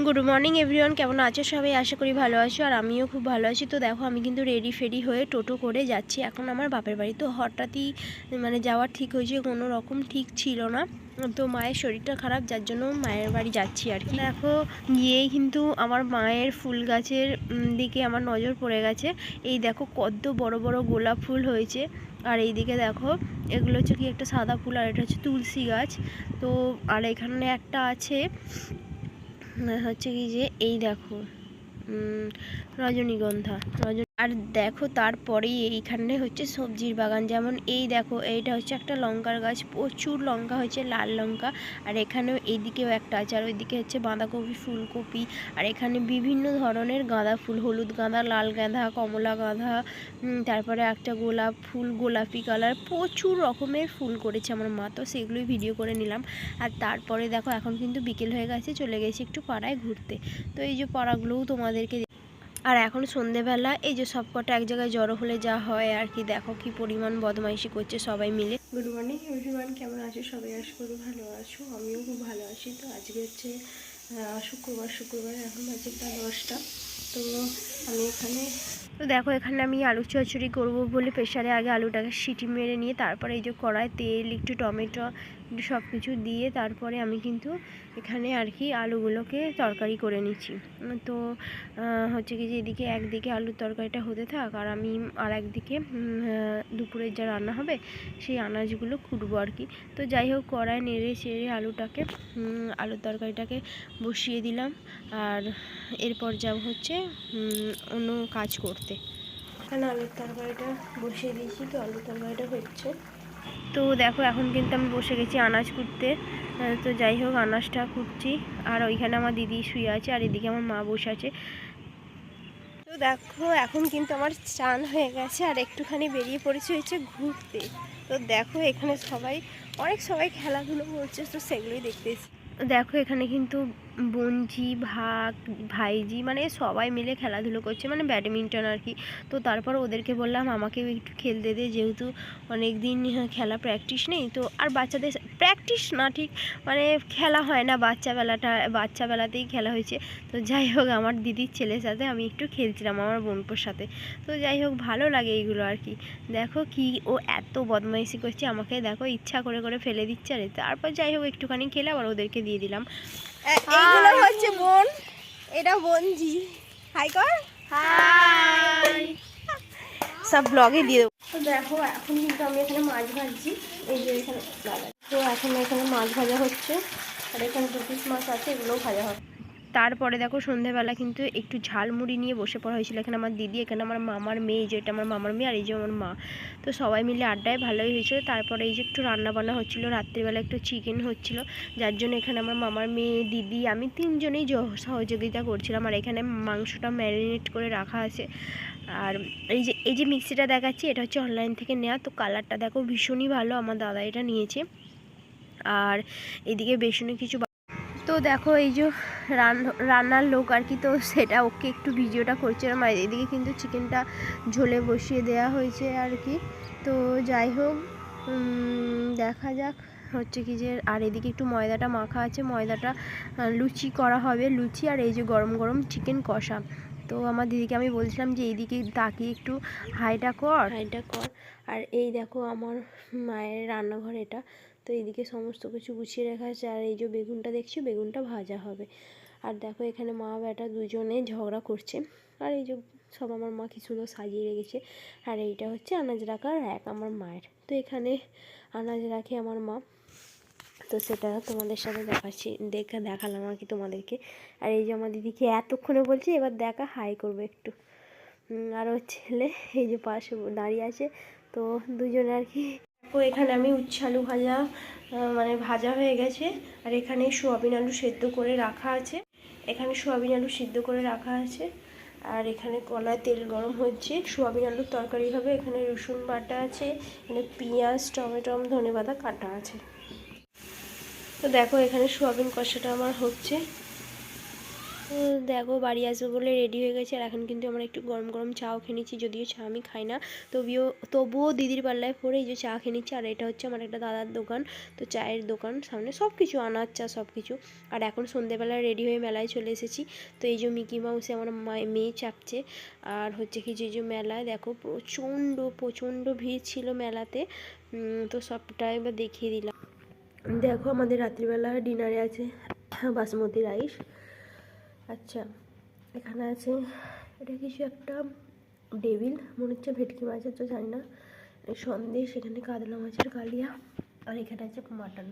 Good morning everyone, কেমন আছো সবাই? আশা করি ভালো আছো, আর আমিও খুব ভালো আছি। তো দেখো, আমি কিন্তু রেডি ফেডি হয়ে টোটো করে যাচ্ছি এখন আমার বাপের বাড়ি। তো হঠাৎই যাওয়ার ঠিক হয়েছে, কোনো রকম ঠিক ছিল না। তো মায়ের শরীরটা খারাপ, যার জন্য মায়ের বাড়ি যাচ্ছি আর কি। দেখো, গিয়েই কিন্তু আমার মায়ের ফুল গাছের দিকে আমার নজর পড়ে গেছে। এই দেখো কত বড় বড় গোলাপ ফুল হয়েছে। আর এইদিকে দেখো, এগুলো হচ্ছে কি একটা সাদা ফুল, আর এটা হচ্ছে তুলসী গাছ। তো আর এখানে একটা আছে হচ্ছে কি যে, এই দেখো রজনীগন্ধা। আর দেখো তারপরেই এইখানে হচ্ছে সবজির বাগান। যেমন এই দেখো, এইটা হচ্ছে একটা লঙ্কার গাছ, প্রচুর লঙ্কা হয়েছে, লাল লঙ্কা। আর এখানেও এইদিকেও একটা আছে, আর ওইদিকে হচ্ছে বাঁধাকপি, ফুলকপি। আর এখানে বিভিন্ন ধরনের গাঁদা ফুল, হলুদ গাঁদা, লাল গাঁদা, কমলা গাঁদা, তারপরে একটা গোলাপ ফুল, গোলাপি কালার, প্রচুর রকমের ফুল করেছে আমার মা। তো সেগুলোই ভিডিও করে নিলাম। আর তারপরে দেখো, এখন কিন্তু বিকেল হয়ে গেছে, চলে গেছি একটু পাড়ায় ঘুরতে। তো এই যে পাড়াগুলোও তোমাদেরকে। আর এখন সন্ধেবেলা এই যে সব কটা এক জায়গায় জড়ো হলে যা হয় আর কি। দেখো কি পরিমাণ বদমাইশি করছে সবাই মিলে। গুড মর্নিং এভরিওয়ান, কেমন আছো সবাই? আশা করি ভালো আছো, আমিও খুব ভালো আছি। তো আজকে হচ্ছে শুক্রবার এখন বাজে প্রায় 10টা। তো আমি এখানে দেখো, এখানে আমি আলু চচ্চড়ি করবো বলে প্রেশারে আগে আলুটাকে সিটি মেরে নিয়ে, তারপরে এই যে কড়াই তেল, একটু টমেটো, সব কিছু দিয়ে তারপরে আমি কিন্তু এখানে আর কি আলুগুলোকে তরকারি করে নিচ্ছি। তো হচ্ছে কি যে, এদিকে একদিকে আলুর তরকারিটা হতে থাক, আর আমি আর একদিকে দুপুরের যা রান্না হবে সেই আনাজগুলো কুটবো আর কি। তো যাই হোক, কড়াই নেড়ে চেড়ে আলুর তরকারিটাকে বসিয়ে দিলাম। আর এরপর যাব হচ্ছে অন্য কাজ করতে। এখানে আলুর তরকারিটা বসিয়ে দিয়েছি, তো আলুর তরকারিটা হচ্ছে। তো দেখো, এখন কিন্তু আমি বসে গেছি আনাজ কুটতে। তো যাই হোক, আনাজটা কুটছি। আর ওইখানে আমার দিদি শুয়ে আছে, আর এদিকে আমার মা বসে আছে। তো দেখো, এখন কিন্তু আমার চান হয়ে গেছে, আর একটুখানি বেরিয়ে পড়েছে হচ্ছে ঘুরতে। তো দেখো, এখানে সবাই খেলাধুলো করছে, তো সেগুলোই দেখতেছি। দেখো, এখানে কিন্তু বোনঝি, ভাইজি সবাই মিলে খেলাধুলো করছে, ব্যাডমিন্টন আর কি। তো তারপর ওদেরকে বললাম আমাকেও একটু খেলতে দে, যেহেতু অনেক দিন খেলা প্র্যাকটিস নেই। তো আর বাচ্চাদের প্র্যাকটিস না, ঠিক খেলা হয় না, বাচ্চাবেলাতেই খেলা হয়েছে। তো যাই হোক, আমার দিদির ছেলের সাথে আমি একটু খেলছিলাম, আমার বোনপোর সাথে। তো যাই হোক, ভালো লাগে এইগুলো আর কি। দেখো কি ও এত বদমাইশি করছে, আমাকে দেখো ইচ্ছা করে করে ফেলে দিচ্ছে। আর তারপর যাই হোক, একটুখানি খেলে আবার ওদেরকে দিয়ে দিলাম। এইগুলো হচ্ছে বোন, এটা বোনজি। হাই কর, হাই। সব ব্লগে দিয়ে দেবো। তো দেখো, এখন কিন্তু আমি এখানে মাছ ভাজছি। এই যে এখানে তো এখন এখানে মাছ ভাজা হচ্ছে, আর এখানে 2 পিস মাছ আছে, এগুলোও ভাজা হবে। তারপরে দেখো, সন্ধ্যেবেলা কিন্তু একটু ঝালমুড়ি নিয়ে বসে পড়া হয়েছিল। এখানে আমার দিদি, এখানে আমার মামার মেয়ে, যেটা আমার মামার মেয়ে, আর এই যে আমার মা। তো সবাই মিলে আড্ডায় ভালোই হয়েছিল। তারপরে এই যে একটু রান্নাবান্না হচ্ছিলো, রাত্রিবেলা একটু চিকেন হচ্ছিলো, যার জন্য এখানে আমার মামার মেয়ে, দিদি, আমি 3জনেই সহযোগিতা করছিলাম। আর এখানে মাংসটা ম্যারিনেট করে রাখা আছে। আর এই যে মিক্সিটা দেখাচ্ছি, এটা হচ্ছে অনলাইন থেকে নেওয়া। তো কালারটা দেখো ভীষণই ভালো, আমার দাদা এটা নিয়েছে। আর এদিকে বেসনে কিছু। তো দেখো, এই যে রান্নার লোক আর কি, তো সেটা ওকে একটু ভিডিওটা করছিলাম। আর এদিকে কিন্তু চিকেনটা ঝোলে বসিয়ে দেওয়া হয়েছে আর কি। তো যাই হোক, দেখা যাক হচ্ছে কি যে। আর এদিকে একটু ময়দাটা মাখা আছে, ময়দাটা লুচি করা হবে, লুচি। আর এই যে গরম গরম চিকেন কষা। তো আমার দিদিকে আমি বলছিলাম যে এইদিকে তাকিয়ে একটু হাইটা কর। আর এই দেখো, আমার মায়ের রান্নাঘর এটা। তো এইদিকে সমস্ত কিছু গুছিয়ে রাখা আছে। আর এই যে বেগুনটা দেখছি, বেগুনটা ভাজা হবে। আর দেখো, এখানে মা বেটা দুজনে ঝগড়া করছে। আর এই যে সব আমার মা কি সুন্দর সাজিয়ে রেখেছে। আর এইটা হচ্ছে আনাজ রাখার র্যাক আমার মায়ের। তো এখানে আনাজ রাখে আমার মা। তো সেটা তোমাদের সাথে দেখালাম আর কি তোমাদেরকে। আর এই যে আমার দিদিকে এতক্ষণে বলছি এবার দেখা হাই করবে একটু। আর ওর ছেলে এই যে পাশে দাঁড়িয়ে আছে। তো দুজনে আর কি। তো এখানে আমি উচ্ছে আলু ভাজা ভাজা হয়ে গেছে। আর এখানে সোয়াবিন আলু সেদ্ধ করে রাখা আছে। আর এখানে কড়ায় তেল গরম হচ্ছে, সোয়াবিন আলুর তরকারি হবে। এখানে রসুন বাটা আছে, এখানে পেঁয়াজ, টমেটো, ধনেপাতা কাটা আছে। তো দেখো, এখানে সোয়াবিন কষাটা আমার হচ্ছে। তো দেখো বাড়ি আসবো বলে রেডি হয়ে গেছে, আর এখন কিন্তু আমরা একটু গরম গরম চাও খেয়ে নিচ্ছি, যদিও চা আমি খাই না, তবুও দিদির পাল্লায় পরে এই যে চা খেয়ে নিচ্ছি। আর এটা হচ্ছে আমার একটা দাদার দোকান, তো চায়ের দোকান, সামনে সব কিছু আনাজ চা সব কিছু। আর এখন সন্ধেবেলা রেডি হয়ে মেলায় চলে এসেছি। তো এই যে মিকি মাউসে আমার মেয়ে চাপছে। আর হচ্ছে কি যে মেলায় দেখো প্রচণ্ড প্রচণ্ড ভিড় ছিল মেলাতে, তো সবটা এবার দেখিয়ে দিলাম। দেখো আমাদের রাত্রিবেলা ডিনারে আছে বাসমতি রাইস। আচ্ছা, এখানে আছে এটা কিছু একটা ডেভিল মনে হচ্ছে, ভেটকি মাছের তো জানি না, সন্দেশ, এখানে কাতলা মাছের কালিয়া, আর এখানে আছে মাটন।